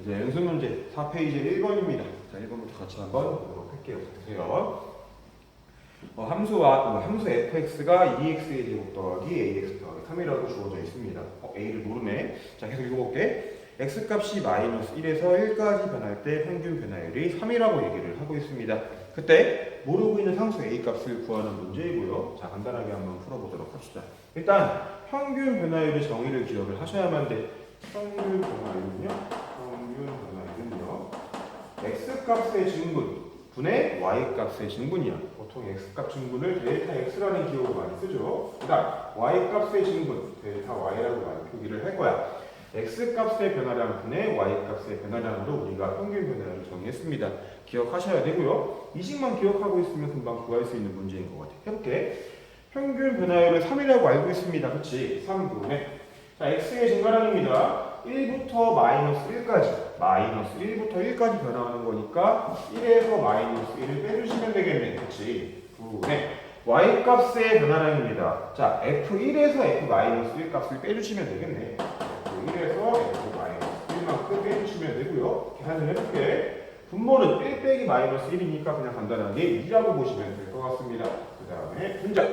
이제 연습 문제 4페이지 1번입니다. 자, 1번부터 같이 한번 보도록 할게요. 보세요. 함수 fx가 2x의 제곱 더하기 ax 더하기 3이라고 주어져 있습니다. a를 모르네. 자, 계속 읽어볼게. x값이 마이너스 1에서 1까지 변할 때 평균 변화율이 3이라고 얘기를 하고 있습니다. 그때 모르고 있는 상수 a값을 구하는 문제이고요. 자, 간단하게 한번 풀어보도록 합시다. 일단 평균 변화율의 정의를 기억을 하셔야만 돼. 평균 변화율은요. x값의 증분 분의 y값의 증분이야. 보통 x값 증분을 델타 x라는 기호로 많이 쓰죠. 그다음 y값의 증분 델타 y라고 많이 표기를 할 거야. x값의 변화량 분의 y값의 변화량으로 우리가 평균 변화를 정의했습니다. 기억하셔야 되고요. 이 식만 기억하고 있으면 금방 구할 수 있는 문제인 것 같아. 해볼게. 평균 변화율을 3이라고 알고 있습니다. 그치? 3분의 자, x의 증가량입니다. 1부터 마이너스 1까지 마이너스 1부터 1까지 변화하는 거니까 1에서 마이너스 1을 빼주시면 되겠네. 그치? 9네. y값의 변화량입니다. 자, f1에서 f 마이너스 1 값을 빼주시면 되겠네. f1에서 f 마이너스 1만큼 빼주시면 되고요. 계산을 해볼게. 분모는 1 빼기 마이너스 1이니까 그냥 간단하게 2라고 보시면 될 것 같습니다. 그 다음에 분자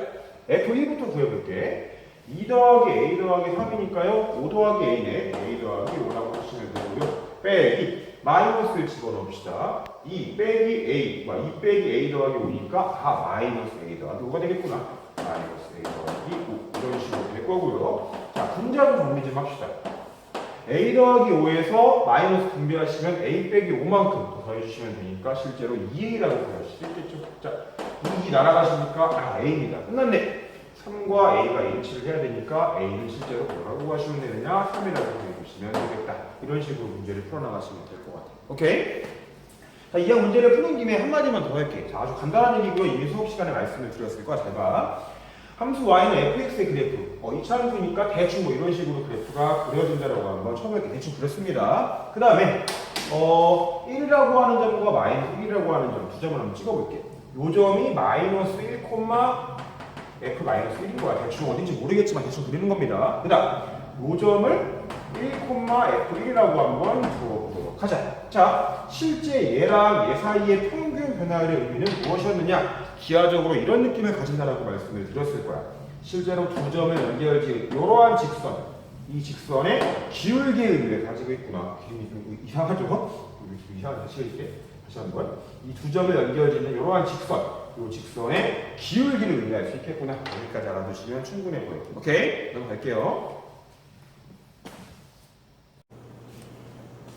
f1부터 구해볼게. 2 더하기 a 더하기 3이니까요. 5 더하기 a네. a 더하기 5라고 보시면 되고요. 빼기 마이너스를 집어넣읍시다. 2 빼기 a 2 빼기 a 더하기 5니까 다 마이너스 a 더하기 5가 되겠구나. 마이너스 a 더하기 5 이런 식으로 될 거고요. 자, 분자도 정리 좀 합시다. a 더하기 5에서 마이너스 분배하시면 a 빼기 5만큼 더 더해주시면 되니까 실제로 2a라고 구할 수 있겠죠. 자, 2 날아가시니까 a입니다. 끝났네. 3과 a가 일치를 해야 되니까 a는 실제로 뭐라고 하시면 되느냐? 3이라고 해주시면 되겠다. 이런 식으로 문제를 풀어나가시면 될 것 같아요. 오케이? 자, 이왕 문제를 푸는 김에 한마디만 더 할게. 자, 아주 간단한 얘기고요. 이미 수업 시간에 말씀을 드렸을 거야. 잘 봐. 함수 y는 fx의 그래프. 이차함수니까 대충 뭐 이런 식으로 그래프가 그려진다라고 한번 처음에 대충 그렸습니다. 그 다음에 1이라고 하는 점과 마이너스 1이라고 하는 점 두 점을 한번 찍어볼게. 요 점이 마이너스 1, f-1인 거야. 대충 어딘지 모르겠지만 대충 그리는 겁니다. 그 다음 요 점을 1,f1이라고 한번 두어보도록 하자. 자, 실제 얘랑 얘 사이의 평균 변화율의 의미는 무엇이었느냐? 기하적으로 이런 느낌을 가진다라고 말씀을 드렸을 거야. 실제로 두 점을 연결지은 이러한 직선, 이 직선의 기울기의 의미를 가지고 있구나. 기름이 좀 이상하죠? 이상한 다시 한번. 이 두 점을 연결지는 이러한 직선, 이 직선의 기울기를 의미할 수 있겠구나. 여기까지 알아두시면 충분해 보여요. 오케이? 넘어갈게요.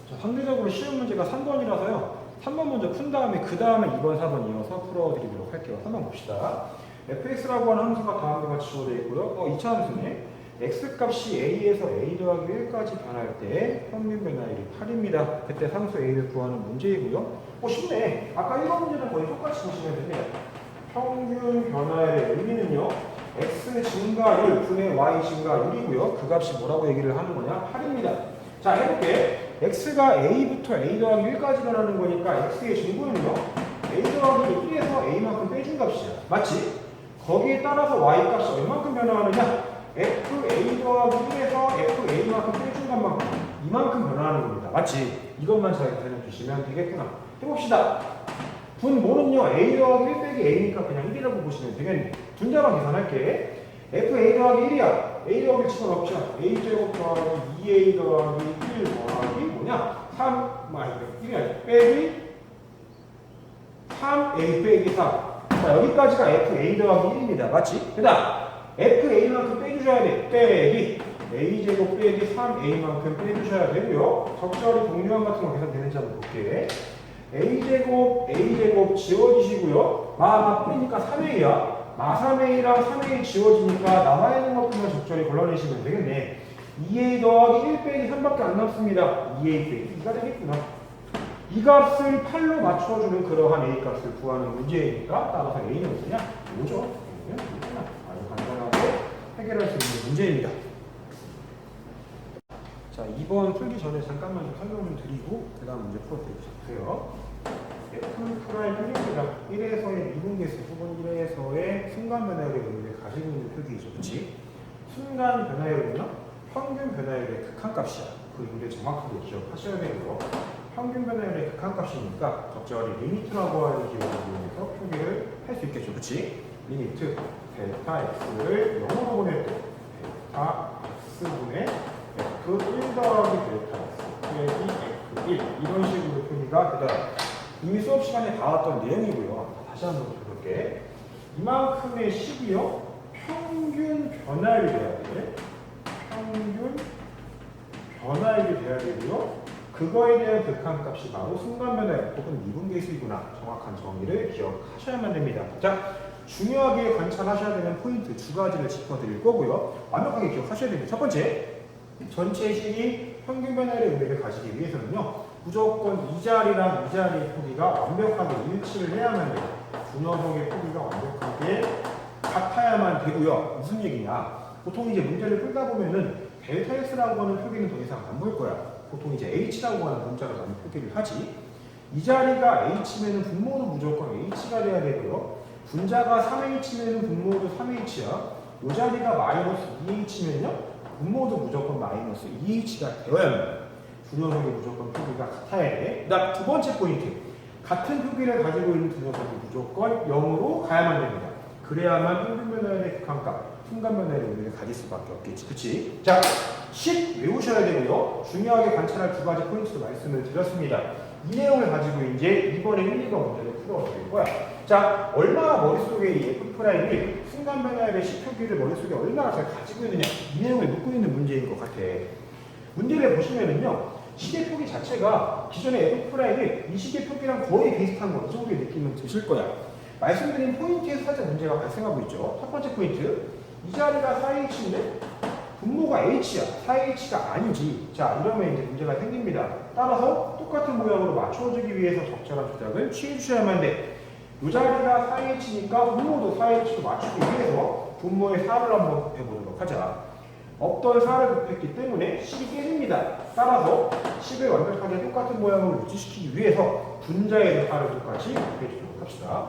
자, 상대적으로 쉬운 문제가 3번이라서요. 3번 먼저 푼 다음에 그 다음에 2번, 4번 이어서 풀어드리도록 할게요. 3번 봅시다. fx라고 하는 함수가 다음과 같이 주어져 있고요. 2차 함수네. x값이 a에서 a 더하기 1까지 변할 때 평균 변화율이 8입니다. 그때 상수 a를 구하는 문제이고요. 쉽네. 아까 1번 문제는 거의 똑같이 보시면 됩니다. 평균 변화율의 의미는요. x 증가율 분의 y 증가율이고요. 그 값이 뭐라고 얘기를 하는 거냐? 8입니다. 자, 해볼게. x가 a부터 a 더하기 1까지 변하는 거니까 x의 증분은요. a 더하기 1에서 a만큼 빼준 값이야. 맞지? 거기에 따라서 y 값이 얼만큼 변화하느냐? fa 더하기 1에서 fa만큼 빼준 값만큼 이만큼 변화하는 겁니다. 맞지? 이것만 잘 계산해 주시면 되겠구나. 해봅시다. 분모는요. a 더하기 1 빼기 a니까 그냥 1이라고 보시면 되겠네. 분자만 계산할게. fa 더하기 1이야. a 더하기 집어넣자. a제곱 더하기 2a 더하기 1 더하기 뭐냐? 3 1이 아니야. 빼기 3a 빼기 3. 자, 여기까지가 fa 더하기 1입니다. 맞지? 그 다음 fa만큼 빼주셔야 돼. 빼기 a제곱 빼기 3a만큼 빼주셔야 되고요. 적절히 동류항 같은 거 계산되는지 한번 볼게. a제곱 지워지시고요. 마 뿌리니까 3a야. 마 3a랑 3a 지워지니까 남아있는 것들만 적절히 걸러내시면 되겠네. 2a 더하기 1 빼기 3밖에 안 남습니다. 2a 빼기 2가 되겠구나. 이 값을 8로 맞춰주는 그러한 a 값을 구하는 문제이니까 따라서 a는 뭐냐? 5죠. 아주 간단하게 해결할 수 있는 문제입니다. 자, 2번 풀기 전에 잠깐만 좀 설명을 드리고 그 다음 문제 풀어드리겠습니다. F'1입니다. 1에서의 미분계수 혹은 1에서의 순간 변화율의 의미를 가지고 있는 표기이죠. 그렇지? 순간 변화율은요? 평균 변화율의 극한값이야. 그 이유를 정확하게 기억하셔야 되고요. 평균 변화율의 극한값이니까 적절히 리미트라고 하는 기호를 이용해서 표기를 할 수 있겠죠. 그치? 리미트 델타 x를 0으로 보낼 때 델타 x분의 f1 더하기 델타 x 빼기 f1 이런 식으로 표기가 되더라. 이미 수업 시간에 봐왔던 내용이고요. 다시 한번 볼게. 이만큼의 식이요. 평균 변화율이 돼야 돼. 평균 변화율이 돼야 되고요. 그거에 대한 극한값이 바로 순간변화율 혹은 미분계수이구나. 정확한 정의를 기억하셔야만 됩니다. 자, 중요하게 관찰하셔야 되는 포인트 두 가지를 짚어드릴 거고요. 완벽하게 기억하셔야 됩니다. 첫 번째, 전체 식이 평균 변화율의 의미를 가지기 위해서는요. 무조건 이 자리랑 이 자리의 표기가 완벽하게 일치를 해야만 돼요. 두 녀석의 표기가 완벽하게 같아야만 되고요. 무슨 얘기냐? 보통 이제 문제를 풀다 보면은 델타 X라고 하는 표기는 더 이상 안 볼 거야. 보통 이제 H라고 하는 문자로 많이 표기를 하지. 이 자리가 H면은 분모도 무조건 H가 돼야 되고요. 분자가 3H면은 분모도 3H야. 이 자리가 마이너스 2H면요. 분모도 무조건 마이너스 2H가 되어야 합니다. 두 녀석이 무조건 표기가 같아야 돼. 그다음 두 번째 포인트. 같은 표기를 가지고 있는 두 녀석이 무조건 0으로 가야만 됩니다. 그래야만 평균 변화율의 극한값, 순간 변화율의 의미를 가질 수밖에 없겠지. 그치? 자, 식 외우셔야 되고요. 중요하게 관찰할 두 가지 포인트도 말씀을 드렸습니다. 이 내용을 가지고 이제 이번에 1, 2번 문제를 풀어드릴 거야. 자, 얼마나 머릿속에 이 F'이 순간 변화율의 식 표기를 머릿속에 얼마나 잘 가지고 있느냐. 이 내용을 묻고 있는 문제인 것 같아. 문제를 보시면은요. 시계 표기 자체가 기존의 F'이 이 시계 표기랑 거의 비슷한 거, 이 정도의 느낌은 드실 거야. 말씀드린 포인트에서 살짝 문제가 발생하고 있죠. 첫 번째 포인트. 이 자리가 4H인데 분모가 H야. 4H가 아니지. 자, 이러면 이제 문제가 생깁니다. 따라서 똑같은 모양으로 맞춰주기 위해서 적절한 조작을 취해주셔야만 돼. 이 자리가 4H니까 분모도 4H로 맞추기 위해서 분모의 4를 한번 해보도록 하자. 없던 4를 곱했기 때문에 10이 깨집니다. 따라서 10을 완벽하게 똑같은 모양으로 유지시키기 위해서 분자의 4를 똑같이 곱해주도록 합시다.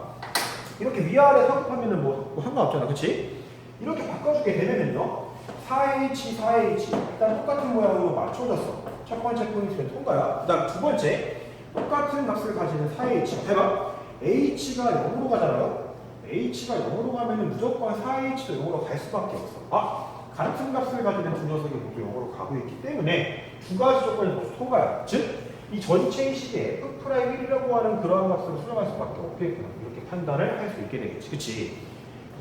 이렇게 위아래 삽입하면은 뭐 상관없잖아. 그치? 이렇게 바꿔주게 되면은요. 4H, 4H 일단 똑같은 모양으로 맞춰졌어. 첫 번째 포인트는 통과야. 그 다음 두 번째 똑같은 값을 가지는 4H 해봐. H가 0으로 가잖아요. H가 0으로 가면은 무조건 4H도 0으로 갈 수밖에 없어. 같은 값을 가지는 두 녀석이 모두 0으로 가고 있기 때문에 두 가지 조건이 모두 통과야. 즉 이 전체의 식에 F'1이라고 하는 그러한 값으로 수정할 수밖에 없겠구나. 이렇게 판단을 할 수 있게 되겠지. 그치?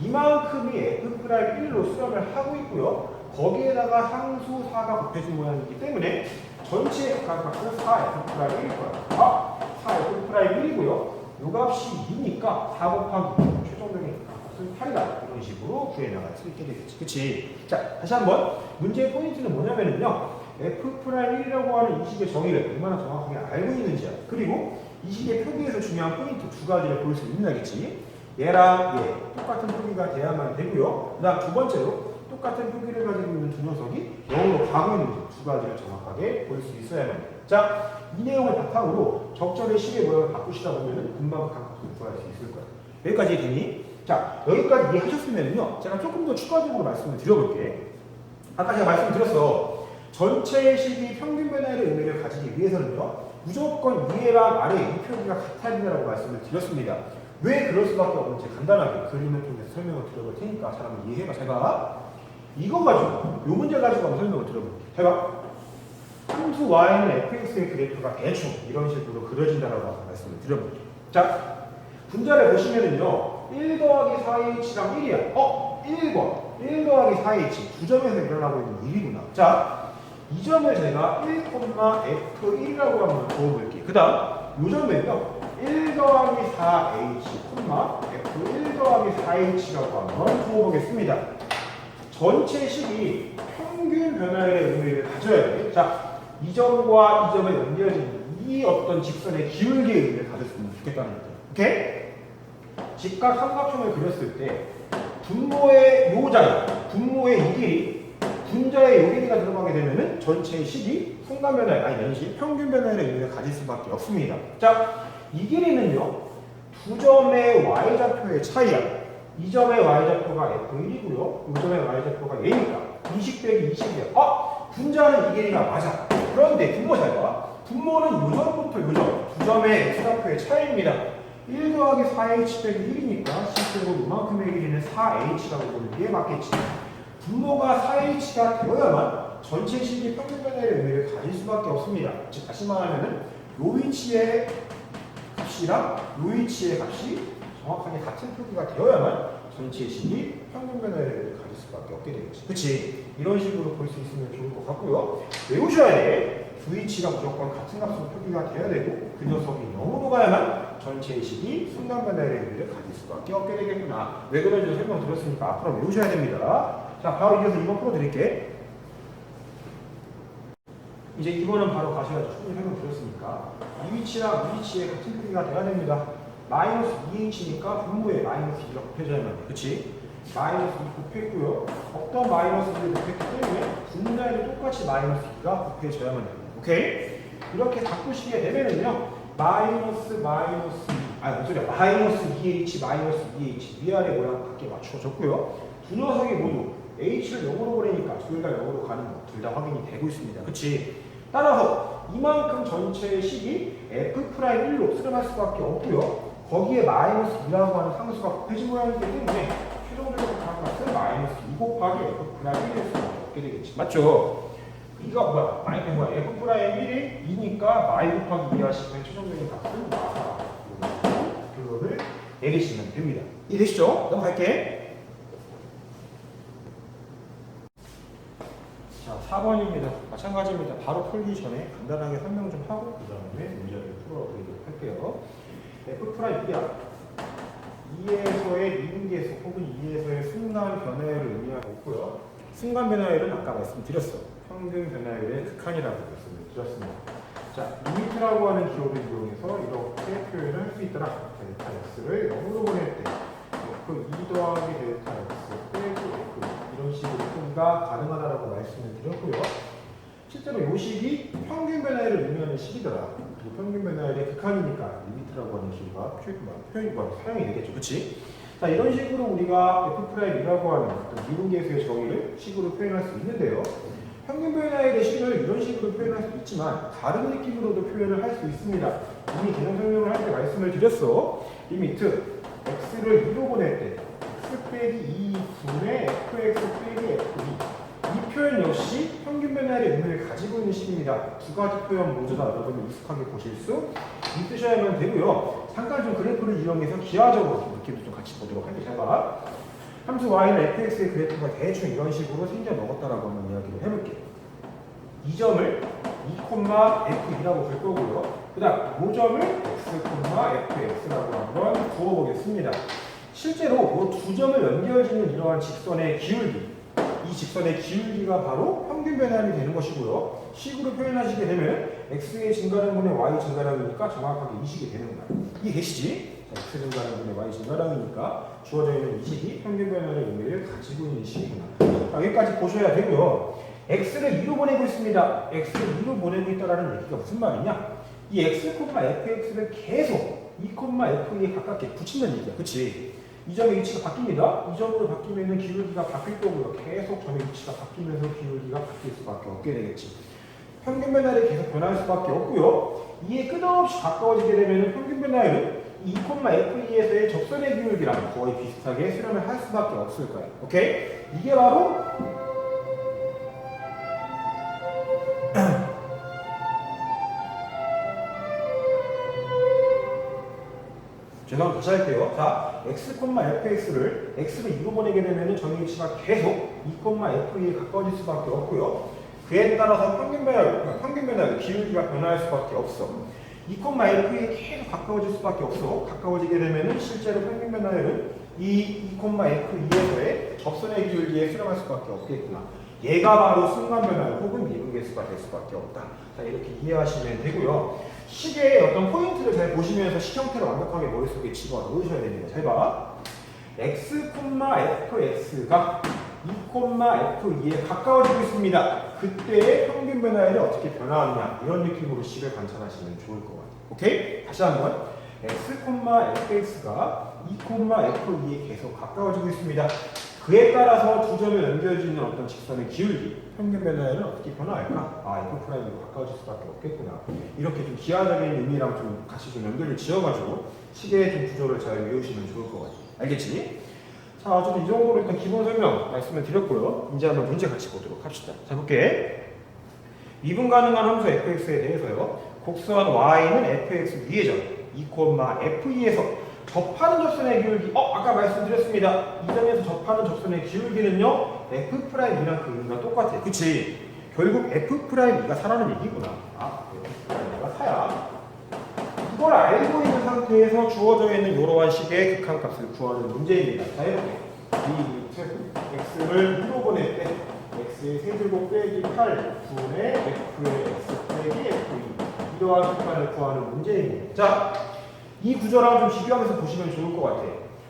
이만큼이 F'1로 수렴을 하고 있고요. 거기에다가 상수 4가 곱해진 모양이기 때문에 전체의 극한값은 4F'1일 거야. 4F'1이고요. 요 값이 2니까 4 곱하기 최종적인 극한값은 8이다. 이런 식으로 구해나갈 수 있게 되겠지. 그치? 자, 다시 한번 문제의 포인트는 뭐냐면요. F'1이라고 하는 이 식의 정의를 얼마나 정확하게 알고 있는지야. 그리고 이 식의 표기에서 중요한 포인트 두 가지를 볼 수 있느냐겠지. 얘랑 얘 똑같은 표기가 돼야만 되고요. 그다음 두 번째로 똑같은 표기를 가지고 있는 두 녀석이 0으로 가고 있는지 두 가지를 정확하게 볼 수 있어야만 돼요. 자, 이 내용을 바탕으로 적절히 식의 모양을 바꾸시다 보면 금방 극한값을 구할 수 있을 거예요. 여기까지 되니? 자, 여기까지 이해하셨으면요. 제가 조금 더 추가적으로 말씀을 드려볼게. 아까 제가 말씀드렸어. 전체 식이 평균 변화율의 의미를 가지기 위해서는요. 무조건 위에랑 아래 이 표기가 같아야 된다고 말씀을 드렸습니다. 왜 그럴 수밖에 없는지 간단하게 그림을 통해서 설명을 드려볼 테니까 잘 한번 이해해봐. 제가 이거 가지고 이 문제 가지고 한번 설명을 드려볼게. 해봐. 함수 y는 fx의 그래프가 대충 이런 식으로 그려진다라고 말씀을 드려볼게요. 자, 분자를 보시면은요. 1 더하기 4h랑 1이야. 1번. 1 더하기 4h. 두 점에서 일어나고 있는 일이구나. 자, 이 점을 제가 1,f1이라고 한번 그어볼게요. 그 다음 이 점을요. 1 더하기 4h, f1 더하기 4h라고 한번 그어보겠습니다. 전체 식이 평균 변화율의 의미를 가져야 돼. 자, 이 점과 이 점에 연결되는 이 어떤 직선의 기울기의 의미를 가졌으면 좋겠다는 거죠. 오케이? 직각 삼각형을 그렸을 때 분모의 요 자리, 분모의 이 길이, 분자의 요 길이가 들어가게 되면은 전체의 식이 순간 변화율, 평균 변화율의 의미를 가질 수밖에 없습니다. 자, 이 길이는요, 두 점의 y좌표의 차이야. 이 점의 y좌표가 f1이고요. 이 점의 y좌표가 얘니까 20 빼기 20이야. 분자는 이 길이가 맞아. 그런데 분모 잘 봐. 분모는 요점부터 요점. 두 점의 x좌표의 차이입니다. 1 더하기 4h 빼기 1이니까 실제로 이만큼의 길이는 4h라고 보는 게 맞겠지. 분모가 4h가 되어야만 전체 식이 평균 변화의 의미를 가질 수밖에 없습니다. 즉 다시 말하면은 요 위치의 값이랑 요 위치의 값이 정확하게 같은 크기가 되어야만 전체 식이 평균 변화의 의미를 가질 수밖에 없게 되겠지. 그치? 이런 식으로 볼 수 있으면 좋을 것 같고요. 외우셔야 돼. 두 위치가 무조건 같은 값으로 표기가 돼야 되고 그 녀석이 0으로 가야만 전체 식이 순간 변화의 의미를 가질 수밖에 없게 되겠구나. 왜 그런지 설명드렸으니까 앞으로 외우셔야 됩니다. 자, 바로 이어서 2번 풀어드릴게. 이제 2번은 바로 가셔야죠. 충분히 설명드렸으니까. 이 위치랑 이 위치에 같은 크기가 돼야 됩니다. 마이너스 2h니까 분모에 마이너스 2가 곱해져야만 돼. 그치? 마이너스 2 곱했고요. 어떤 마이너스 2를 곱했기 때문에 분모에도 똑같이 마이너스 2가 곱해져야만 됩니다. 오케이? 이렇게 바꾸시게 되면은요. 마이너스 2h 마이너스 2h 위아래 모양 밖에 맞춰졌고요. 두 녀석이 모두 h를 0으로 보내니까 둘 다 0으로 가는 거 둘 다 확인이 되고 있습니다. 그치? 따라서 이만큼 전체의 식이 f'1로 수렴할 수밖에 없고요. 거기에 마이너스 2라고 하는 상수가 곱해진 모양이기 때문에 최종적으로 값은 마이너스 2 곱하기 f'1일 수밖에 없게 되겠지. 맞죠? 이거 뭐야? f'1이 2니까 마이 곱하기 2 하시면 최종적인 값은 마사. 결론을 내리시면 됩니다. 이해되시죠? 넘어갈게. 자, 4번입니다. 마찬가지입니다. 바로 풀기 전에 간단하게 설명 좀 하고 그 다음에 문제를 풀어보도록 할게요. F'B야 2에서의 미분계수 혹은 2에서의 순간 변화율을 의미하고 있고요. 순간 변화율은 아까 말씀드렸어. 평균 변화율의 극한이라고 말씀을 드렸습니다. 자, 리미트라고 하는 기호를 이용해서 이렇게 표현을 할 수 있더라. 델타 x를 0으로 보낼 때 F2 더하기 델타 x 빼기 F 이런 식으로 표기가 가능하다라고 말씀을 드렸고요. 실제로 이 식이 평균 변화율을 의미하는 식이더라. 그리고 평균 변화율의 극한이니까 리미트라고 하는 식과 표현이 사용이 되겠죠. 그치? 자, 이런 식으로 우리가 F'이라고 하는 어떤 미분계수의 정의를 식으로 표현할 수 있는데요. 평균 변화율의 식을 이런 식으로 표현할 수 있지만 다른 느낌으로도 표현을 할 수 있습니다. 이미 개념 설명을 할 때 말씀을 드렸어. 리미트 x를 2로 보낼 때 x 빼기 2분의 fx 빼기 f2 이 표현 역시 평균 변화율의 의미를 가지고 있는 식입니다. 두 가지 표현 모두 다 여러분이 익숙하게 보실 수 있으셔야만 되고요. 잠깐 좀 그래프를 이용해서 기하적으로 느낌도 좀 같이 보도록 할게요. 잘 봐. 함수 y는 fx의 그래프가 대충 이런 식으로 생겨 먹었다라고 한번 이야기를 해볼게요. 이 점을 2,f2라고 볼 거고요. 그 다음 이 점을 x, fx라고 한번 부어보겠습니다. 실제로 이 두 점을 연결짓는 이러한 직선의 기울기, 이 직선의 기울기가 바로 평균 변화율이 되는 것이고요. 식으로 표현하시게 되면 x의 증가량분의 y 증가량이니까 정확하게 이 식이 되는 거야. 이해되시지? x 증가량분의 y 증가량이니까 주어져 있는 이 식이 평균 변화율의 의미를 가지고 있는 식이구나. 자, 여기까지 보셔야 되고요. x를 2로 보내고 있습니다. x를 2로 보내고 있다는 얘기가 무슨 말이냐? 이 x, fx를 계속 2,f에 가깝게 붙인다는 얘기야. 그치? 이 점의 위치가 바뀝니다. 이 점으로 바뀌면 기울기가 바뀔 거고요. 계속 점의 위치가 바뀌면서 기울기가 바뀔 수밖에 없게 되겠지. 평균 변화율이 계속 변할 수밖에 없고요. 이에 끝없이 가까워지게 되면 평균 변화율은 2,f2에서의 접선의 기울기랑 거의 비슷하게 수렴을 할 수밖에 없을 거예요. 오케이? 이게 바로 죄송합니다. 다시 할게요. 자, x, fx를 x로 2로 보내게 되면 점의 위치가 계속 2,f에 가까워질 수밖에 없고요. 그에 따라서 평균 변화율, 기울기가 변화할 수밖에 없어. 2,f에 계속 가까워질 수밖에 없어. 가까워지게 되면 실제로 평균 변화율은 이 2,f2에서의 접선의 기울기에 수렴할 수밖에 없겠구나. 얘가 바로 순간 변화율 혹은 미분계수가 될 수밖에 없다. 자, 이렇게 이해하시면 되고요. 식의 어떤 포인트를 잘 보시면서 식 형태를 완벽하게 머릿속에 집어넣으셔야 됩니다. 잘 봐. x, fx가 2,f2에 가까워지고 있습니다. 그때의 평균 변화율이 어떻게 변화하느냐 이런 느낌으로 식을 관찰하시면 좋을 것 같아요. 오케이? 다시 한번 x, fx가 2,f2에 계속 가까워지고 있습니다. 그에 따라서 두 점을 연결짓는 어떤 직선의 기울기 평균 변화에는 어떻게 변화할까? 아, F 프라임으로 가까워질 수밖에 없겠구나. 이렇게 좀 기하적인 의미랑 좀 같이 좀 연결을 지어가지고 식의 좀 구조를 잘 외우시면 좋을 것 같아요. 알겠지? 자, 어쨌든 이 정도로 일단 기본 설명 말씀을 드렸고요. 이제 한번 문제 같이 보도록 합시다. 자, 볼게. 미분 가능한 함수 fx에 대해서요. 곡선 y는 fx 위의 점 2,f2에서 접하는 접선의 기울기, 아까 말씀드렸습니다. 이 점에서 접하는 접선의 기울기는요, F'E랑 그 의미가 똑같아요. 그치? 결국 F'E가 4라는 얘기구나. F'E가 4야. 이걸 알고 있는 상태에서 주어져 있는 이러한 식의 극한값을 구하는 문제입니다. 자, 이렇게. 이 x를 1로 보낼 때, x의 세제곱 빼기 8 분의 f의 x 빼기 f2. 이러한 극한을 구하는 문제입니다. 자, 이 구조랑 좀 비교하면서 보시면 좋을 것 같아.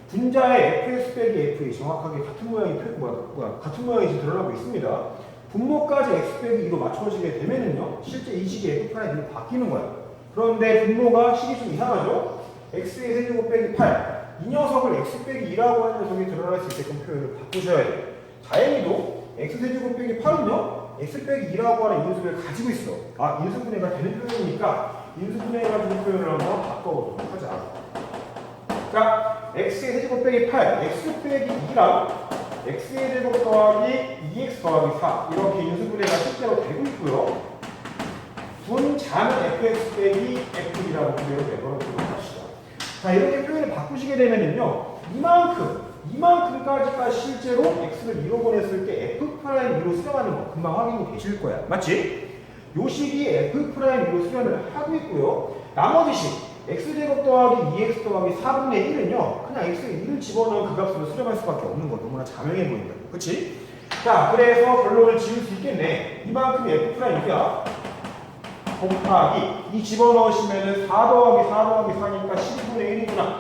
분자의 fx 빼기 fa 정확하게 같은 모양이 같은 모양이 지금 드러나고 있습니다. 분모까지 x 빼기 2로 맞춰지게 되면은요, 실제 이 식이 f'E로 바뀌는 거야. 그런데 분모가 식이 좀 이상하죠? x의 세제곱 빼기 8. 이 녀석을 x 빼기 2라고 하는 녀석이 드러날 수 있게끔 표현을 바꾸셔야 돼요. 다행히도 x 세제곱 빼기 8은요, x 빼기 2라고 하는 인수를 가지고 있어. 인수분해가 되는 표현이니까 인수분해가지고 표현을 한번 바꿔보도록 하자. 자, x의 세제곱 빼기 8, x 빼기 2랑 x의 제곱 더하기 2x 더하기 4 이렇게 인수분해가 실제로 되고 있고요. 분자는 fx 빼기 f이라고 표현을 내버려두도록 합시다. 자, 이렇게 표현을 바꾸시게 되면은요, 이만큼까지가 실제로 x를 2로 보냈을 때 f'E로 수렴하는 거 금방 확인이 되실 거야. 맞지? 요 식이 f'E로 수렴을 하고 있고요. 나머지 식 x제곱 더하기 2x 더하기 4분의 1은요, 그냥 x에 1을 집어넣은 그 값으로 수렴할 수밖에 없는 거. 너무나 자명해 보인다고. 그치? 자, 그래서 결론을 지을 수 있겠네. 이만큼이 f'E야. 곱하기 이 집어넣으시면은 4 더하기 4 더하기 4니까 12분의 1이구나.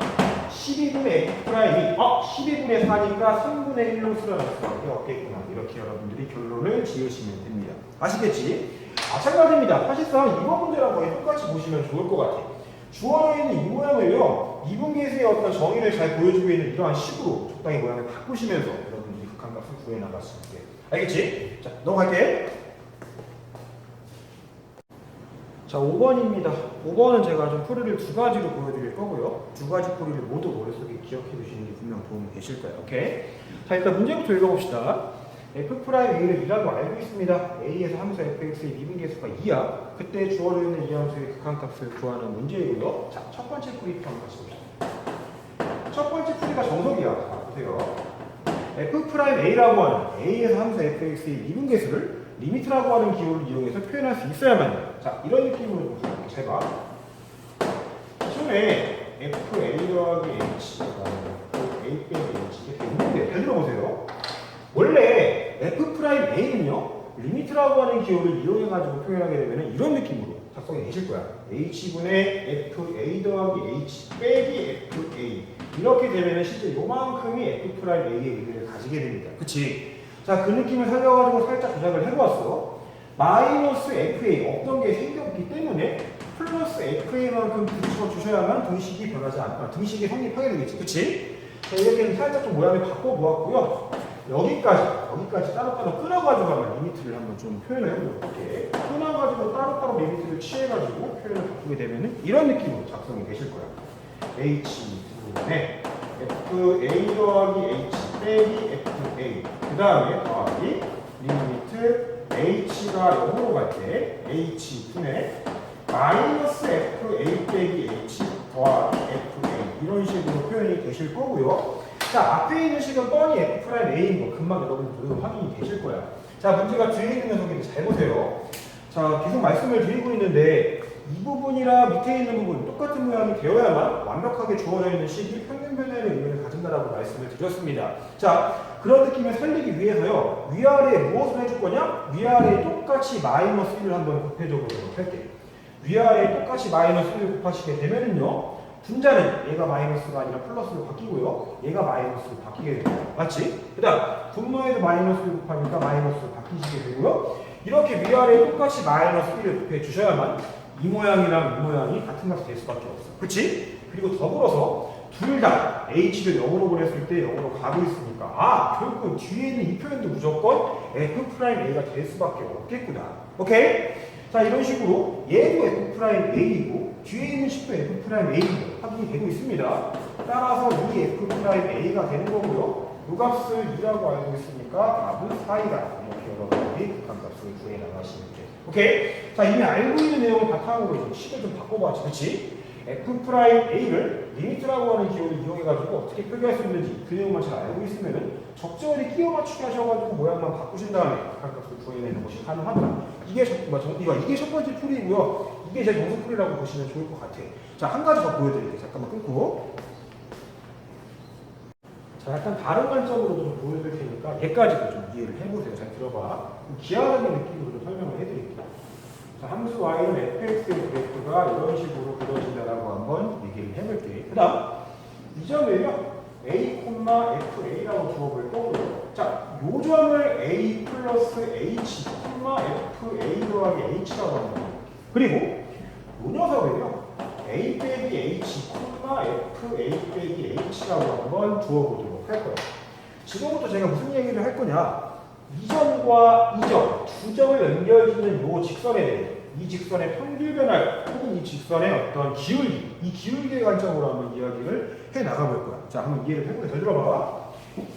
12분의 f'E이 12분의 4니까 3분의 1로 수렴할 수밖에 없겠구나. 이렇게 여러분들이 결론을 지으시면 됩니다. 아시겠지? 마찬가지입니다. 사실상 이번 문제랑 거의 똑같이 보시면 좋을 것 같아요. 주어져 있는 이 모양을요, 이분계수의 어떤 정의를 잘 보여주고 있는 이러한 식으로 적당히 모양을 바꾸시면서 여러분들이 극한값을 구해 나갈 수 있게. 알겠지? 자, 넘어갈게. 자, 5번입니다. 5번은 제가 좀 풀이를 두 가지로 보여드릴 거고요. 두 가지 풀이를 모두 머릿속에 기억해 두시는 게 분명 도움이 되실 거예요. 오케이? 자, 일단 문제부터 읽어봅시다. f'A를 2라고 알고 있습니다. A에서 함수 fx의 미분계수가 2야. 그때 주어져 있는 이 함수의 극한값을 구하는 문제이고요. 자, 첫 번째 풀이부터 한번 같이 봅시다. 첫 번째 풀이가 정석이야. 자, 보세요. f'A라고 하는 A에서 함수 fx의 미분계수를 리미트라고 하는 기호를 이용해서 표현할 수 있어야만 해요. 자, 이런 느낌으로 좀 가볼게요. 잘 봐. 처음에 fa 더하기 h, a 빼기 h 이렇게 있는데 잘 들어보세요. 원래 f'A는요, 리미트라고 하는 기호를 이용해가지고 표현하게 되면 이런 느낌으로 작성이 되실 거야. h분의 fa 더하기 h 빼기 fa. 이렇게 되면 실제 요만큼이 f'A의 의미를 가지게 됩니다. 그치? 자, 그 느낌을 살려가지고 살짝 조작을 해보았어. 마이너스 fa, 없던 게 생겼기 때문에 플러스 fa만큼 붙여주셔야만 등식이 변하지 않고, 등식이 성립하게 되겠지. 그치? 자, 이렇게 살짝 좀 모양을 바꿔보았고요. 여기까지 따로따로 끊어가지고 한번 리미트를 한번 좀 표현을 해볼게. 끊어가지고 따로따로 리미트를 취해가지고 표현을 바꾸게 되면은 이런 느낌으로 작성이 되실 거야. h분의 fa 더하기 h 빼기 fa. 그 다음에 더하기 리미트 h가 0으로 갈 때 h분의 마이너스 fa 빼기 h 더하기 fa. 이런 식으로 표현이 되실 거고요. 자, 앞에 있는 식은 뻔히 f'A인 거 금방 여러분들 확인이 되실 거야. 자, 문제가 뒤에 있는 녀석인데 잘 보세요. 자, 계속 말씀을 드리고 있는데 이 부분이랑 밑에 있는 부분 똑같은 모양이 되어야만 완벽하게 주어져 있는 식이 평균 변화의 의미를 가진다라고 말씀을 드렸습니다. 자, 그런 느낌을 살리기 위해서요, 위아래에 무엇을 해줄 거냐? 위아래에 똑같이 마이너스 1을 한번 곱해줘 보도록 할게요. 위아래에 똑같이 마이너스 1을 곱하시게 되면은요, 분자는 얘가 마이너스가 아니라 플러스로 바뀌고요, 얘가 마이너스로 바뀌게 됩니다. 맞지? 그 다음 분모에도 마이너스를 곱하니까 마이너스로 바뀌시게 되고요. 이렇게 위아래에 똑같이 마이너스 1을 곱해 주셔야만 이 모양이랑 이 모양이 같은 값이 될 수밖에 없어. 그치? 그리고 더불어서 둘 다 h를 0으로 보냈을 때 0으로 가고 있으니까 결국 뒤에 있는 이 표현도 무조건 f'a가 될 수밖에 없겠구나. 오케이? 자, 이런 식으로 얘도 f'a이고 뒤에 있는 식도 f'a로 확인이 되고 있습니다. 따라서 이 f'a가 되는 거고요. 이 값을 2라고 알고 있으니까 답은 4이다. 이렇게 여러분들이 극한값을 구해 나가시면 돼요. 오케이? 자, 이미 알고 있는 내용을 바탕으로 식을 좀 바꿔봤지, 그치? f'a를 리미트라고 하는 기호를 이용해가지고 어떻게 표기할 수 있는지 그 내용만 잘 알고 있으면은 적절히 끼워 맞추기 하셔가지고 모양만 바꾸신 다음에 극한값을 구해내는 것이 가능하다. 이게 첫 번째 풀이고요. 이게 제 정수 풀이라고 보시면 좋을 것 같아요. 자, 한 가지 더 보여드릴게요. 잠깐만 끊고. 자, 약간 다른 관점으로 좀 보여드릴 테니까 얘까지도 좀 이해를 해보세요. 잘 들어봐. 기하학의 느낌으로 좀 설명을 해드릴게요. 자, 함수 y는 fx의 그래프가 이런 식으로 그려진다라고 한번 얘기를 해볼게요. 그 다음, 이 점을요, a, fa라고 주어볼 거고요. 자, 요 점을 a 플러스 h, fa 더하기 h라고 합니다. 그리고 요 녀석을요, a 빼기 h, fa 빼기 h라고 한번 주어보도록 할 거예요. 지금부터 제가 무슨 얘기를 할 거냐? 이 점과 이 점, 두 점을 연결짓는 요 직선에 대해 이 직선의 평균 변화 혹은 이 직선의 어떤 기울기, 이 기울기의 관점으로 한번 이야기를 해 나가볼 거야. 자, 한번 이해를 해보게 잘 들어봐.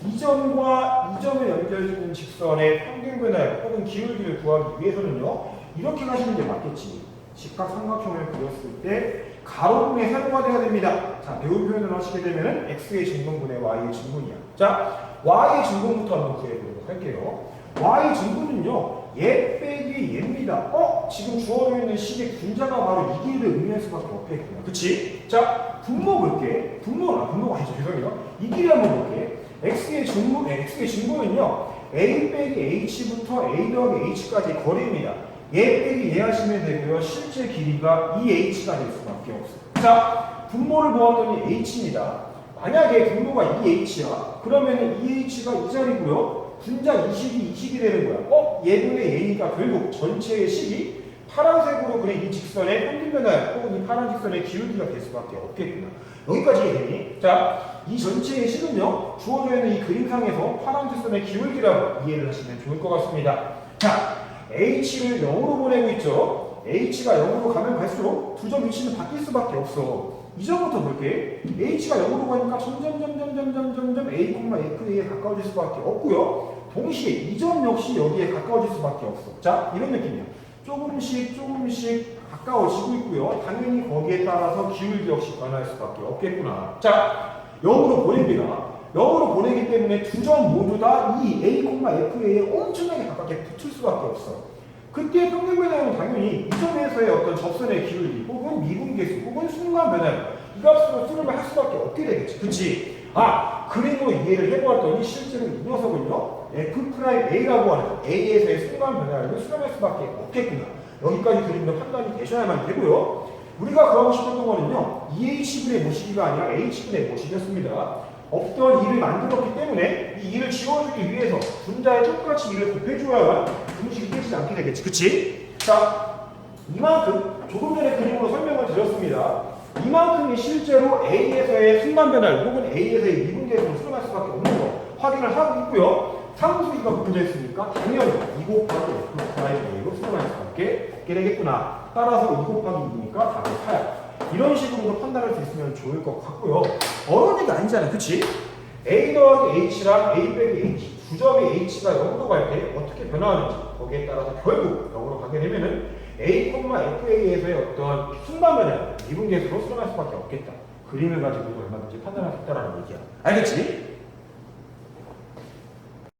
이 점과 이 점을 연결짓는 직선의 평균 변화 혹은 기울기를 구하기 위해서는요, 이렇게 가시는 게 맞겠지. 직각삼각형을 그렸을 때 가로등의 세로가 돼야 됩니다. 자, 배운 표현을 하시게 되면은 x의 증분분의 y의 증분이야. 자, y의 증분부터 한번 구해보도록 할게요. y 증분은요, 얘 빼기 얘입니다. 지금 주어져 있는 식의 분자가 바로 이 길이를 의미할 수밖에 없겠구나. 그치? 자, 분모 볼게. 분모가 아니죠. 죄송해요. 이 길이 한번 볼게. x의 증분은요, a 빼기 h부터 a 더하기 h까지 거리입니다. 얘 빼기 얘 하시면 되고요. 실제 길이가 2h가 될 수밖에 없어요. 자, 분모를 보았더니 h입니다. 만약에 분모가 2h야. 그러면 2h가 이 자리고요. 분자 20이 되는 거야. 얘분의 a가 결국 전체의 식이 파란색으로 그린 이 직선의 평균 변화 혹은 이 파란 직선의 기울기가 될 수밖에 없겠구나. 여기까지 이해되니? 자, 이 전체의 식은요, 주어져 있는 이 그림상에서 파란 직선의 기울기라고 이해를 하시면 좋을 것 같습니다. 자, h를 0으로 보내고 있죠. h가 0으로 가면 갈수록 두 점 위치는 바뀔 수밖에 없어. 이 점부터 볼게. h가 0으로 가니까 점점 a, fa에 가까워질 수밖에 없고요. 동시에 이 점 역시 여기에 가까워질 수밖에 없어. 자, 이런 느낌이야. 조금씩 가까워지고 있고요. 당연히 거기에 따라서 기울기 역시 변할 수밖에 없겠구나. 자, 0으로 보냅니다. 0으로 보내기 때문에 두 점 모두 다 이 a, fa에 엄청나게 가깝게 붙을 수밖에 없어. 그때 평균 변화는 당연히 이 점에서의 어떤 접선의 기울기 혹은 미분계수 혹은 순간 변화 이 값으로 수렴을 할 수밖에 없게 되겠지. 그치? 그림으로 이해를 해보았더니 실제로 이 녀석은요, f'a라고 하는 a에서의 순간 변화를 수렴할 수밖에 없겠구나. 여기까지 그림도 판단이 되셔야만 되고요. 우리가 그러고 싶었던 거는요, 2h분의 모시기가 아니라 h분의 모시기였습니다. 없던 2를 만들었기 때문에 이 2를 지워주기 위해서 분자에 똑같이 2를 곱해줘야만 분식이 깨지지 않게 되겠지. 그치? 자, 이만큼 조금 전에 그림으로 설명을 드렸습니다. 이만큼이 실제로 A에서의 순간 변화 혹은 A에서의 미분계에서 수렴할 수밖에 없는 거 확인을 하고 있고요. 상수기가 곱해져 있으니까 당연히 2 곱하기 F'A로 수렴할 수밖에 없게 되겠구나. 따라서 2 곱하기 2니까 답은 4야. 이런 식으로 판단할 수 있으면 좋을 것 같고요. 어려운 얘기 아니잖아. 그치? A 더하기 H랑 A 빼기 H 두 점이 H가 0으로 갈 때 어떻게 변화하는지 거기에 따라서 결국 0으로 가게 되면은 A, FA에서의 어떤 순간 변화 미분계수로 수렴할 수밖에 없겠다. 그림을 가지고 얼마든지 판단할 수 있다는 얘기야. 알겠지?